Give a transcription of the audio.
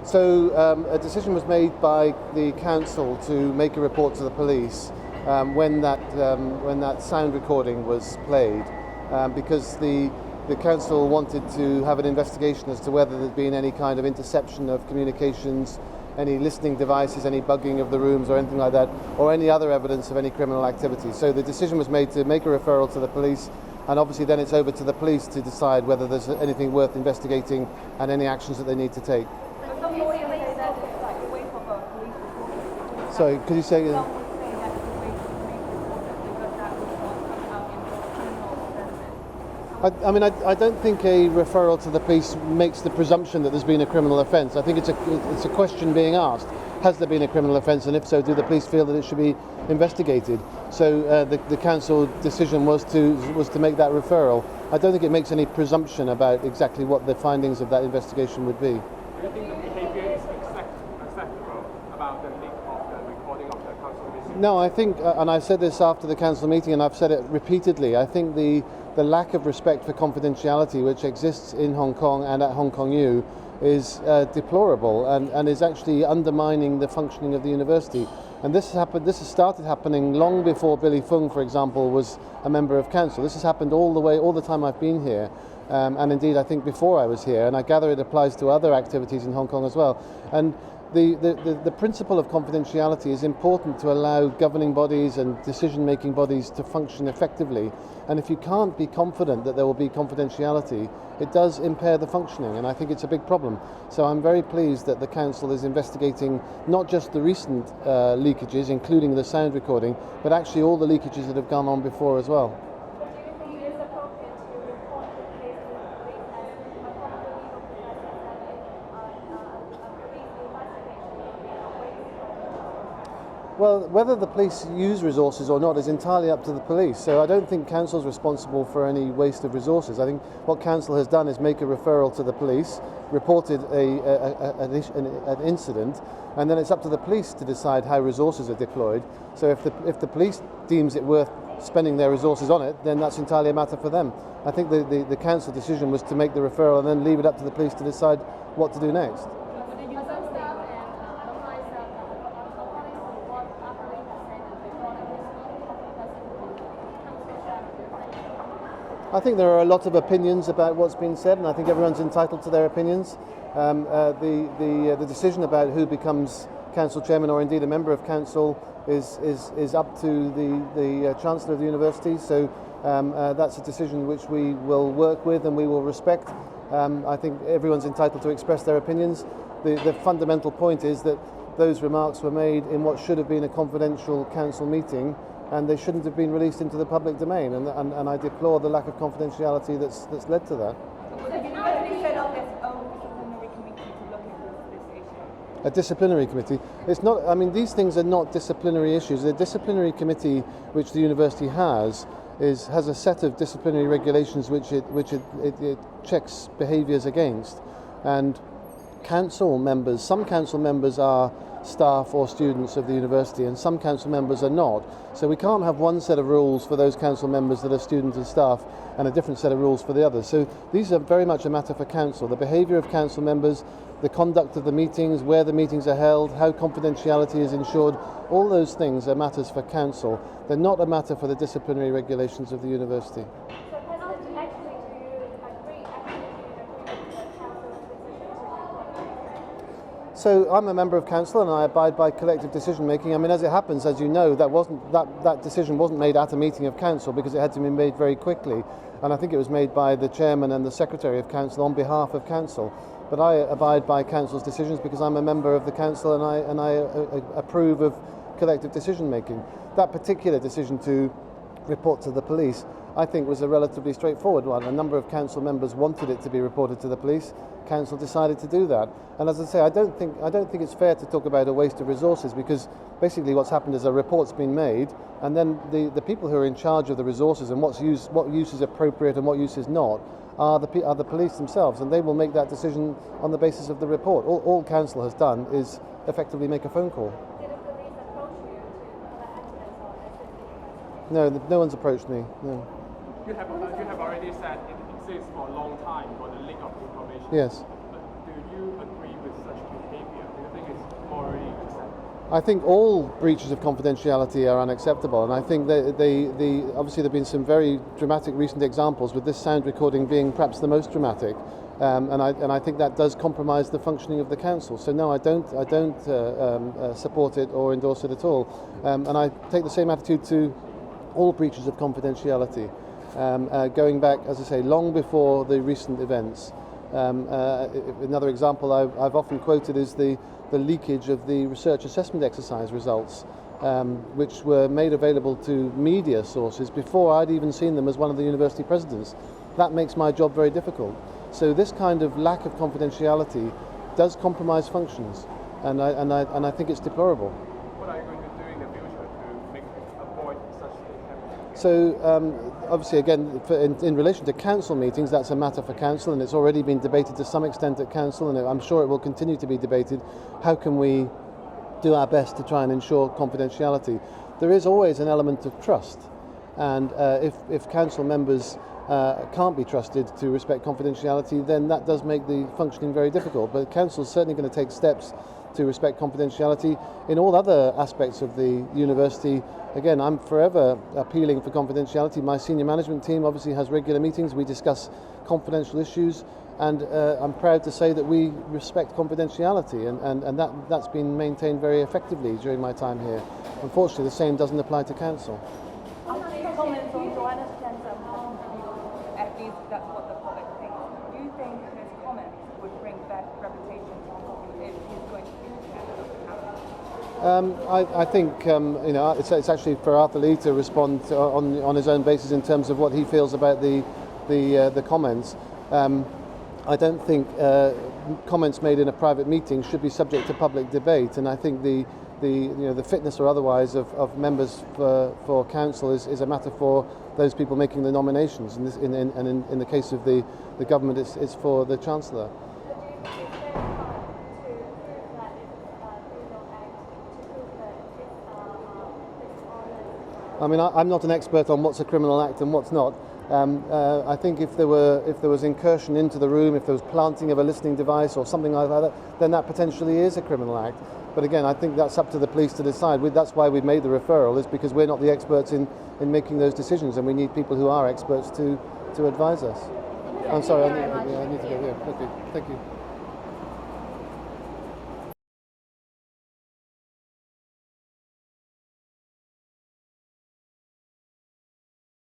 So a decision was made by the council to make a report to the police when that sound recording was played, because the council wanted to have an investigation as to whether there'd been any kind of interception of communications, any listening devices, any bugging of the rooms or anything like that, or any other evidence of any criminal activity. So the decision was made to make a referral to the police, and obviously then it's over to the police to decide whether there's anything worth investigating and any actions that they need to take. Sorry, could you say again? I don't think a referral to the police makes the presumption that there's been a criminal offence. I think it's a question being asked: has there been a criminal offence, and if so, do the police feel that it should be investigated? So the council decision was to make that referral. I don't think it makes any presumption about exactly what the findings of that investigation would be. Do you think the behaviour is acceptable about the leak of the recording of the council meeting? No, I think, and I said this after the council meeting, and I've said it repeatedly, I think the lack of respect for confidentiality which exists in Hong Kong and at Hong Kong U is deplorable and is actually undermining the functioning of the university. And this has started happening long before Billy Fung, for example, was a member of council. This has happened all the time I've been here, and indeed I think before I was here, and I gather it applies to other activities in Hong Kong as well. And the principle of confidentiality is important to allow governing bodies and decision-making bodies to function effectively. And if you can't be confident that there will be confidentiality, it does impair the functioning, and I think it's a big problem. So I'm very pleased that the council is investigating not just the recent leakages, including the sound recording, but actually all the leakages that have gone on before as well. Well, whether the police use resources or not is entirely up to the police. So I don't think council's responsible for any waste of resources. I think what council has done is make a referral to the police, reported an incident, and then it's up to the police to decide how resources are deployed. So if the police deems it worth spending their resources on it, then that's entirely a matter for them. I think the council decision was to make the referral and then leave it up to the police to decide what to do next. I think there are a lot of opinions about what's been said, and I think everyone's entitled to their opinions. The decision about who becomes council chairman or indeed a member of council is up to the chancellor of the university. So that's a decision which we will work with and we will respect. I think everyone's entitled to express their opinions. The fundamental point is that those remarks were made in what should have been a confidential council meeting, and they shouldn't have been released into the public domain, and I deplore the lack of confidentiality that's led to that. A disciplinary committee. It's not. I mean, these things are not disciplinary issues. The disciplinary committee which the university has a set of disciplinary regulations which it checks behaviours against, and some council members are staff or students of the university, and some council members are not. So we can't have one set of rules for those council members that are students and staff and a different set of rules for the others. So these are very much a matter for council. The behaviour of council members, the conduct of the meetings, where the meetings are held, how confidentiality is ensured, all those things are matters for council. They're not a matter for the disciplinary regulations of the university. So I'm a member of council and I abide by collective decision making. I mean, as it happens, as you know, that decision wasn't made at a meeting of council because it had to be made very quickly, and I think it was made by the chairman and the secretary of council on behalf of council. But I abide by council's decisions because I'm a member of the council and I approve of collective decision making. That particular decision to report to the police, I think, was a relatively straightforward one. A number of council members wanted it to be reported to the police. Council decided to do that. And as I say, I don't think it's fair to talk about a waste of resources, because basically what's happened is a report's been made, and then the people who are in charge of the resources and what use is appropriate and what use is not are the police themselves, and they will make that decision on the basis of the report. All council has done is effectively make a phone call. Did the police approach you to have evidence on this? No one's approached me. No. You have already said it exists for a long time for the leak of information. Yes. But do you agree with such behavior I think all breaches of confidentiality are unacceptable, and I think that obviously there have been some very dramatic recent examples, with this sound recording being perhaps the most dramatic, and I think that does compromise the functioning of the council. So no, I don't support it or endorse it at all, and I take the same attitude to all breaches of confidentiality, going back, as I say, long before the recent events. Another example I've often quoted is the leakage of the research assessment exercise results, which were made available to media sources before I'd even seen them as one of the university presidents. That makes my job very difficult. So this kind of lack of confidentiality does compromise functions, and I think it's deplorable. What are you going to do in the future to avoid such things happening? So obviously, again, in relation to council meetings, that's a matter for council, and it's already been debated to some extent at council, and I'm sure it will continue to be debated. How can we do our best to try and ensure confidentiality? There is always an element of trust, and if council members can't be trusted to respect confidentiality, then that does make the functioning very difficult. But council is certainly going to take steps to respect confidentiality. In all other aspects of the university, again, I'm forever appealing for confidentiality. My senior management team obviously has regular meetings. We discuss confidential issues, and I'm proud to say that we respect confidentiality, and that's been maintained very effectively during my time here. Unfortunately, the same doesn't apply to council. Comments on Joanna's cancer. At least that's what the public thinks. Do you think his comments would bring bad reputation to Hong Kong if he's going to be the candidate of the council? I think it's actually for Arthur Lee to respond on his own basis in terms of what he feels about the comments. I don't think comments made in a private meeting should be subject to public debate, and I think the fitness or otherwise of members for council is a matter for those people making the nominations, and in the case of the government, it's for the Chancellor. I mean, I'm not an expert on what's a criminal act and what's not. I think if there was incursion into the room, if there was planting of a listening device or something like that, then that potentially is a criminal act. But again, I think that's up to the police to decide. That's why we've made the referral, is because we're not the experts in making those decisions, and we need people who are experts to advise us. I'm sorry, I need to go. Yeah, okay, thank you.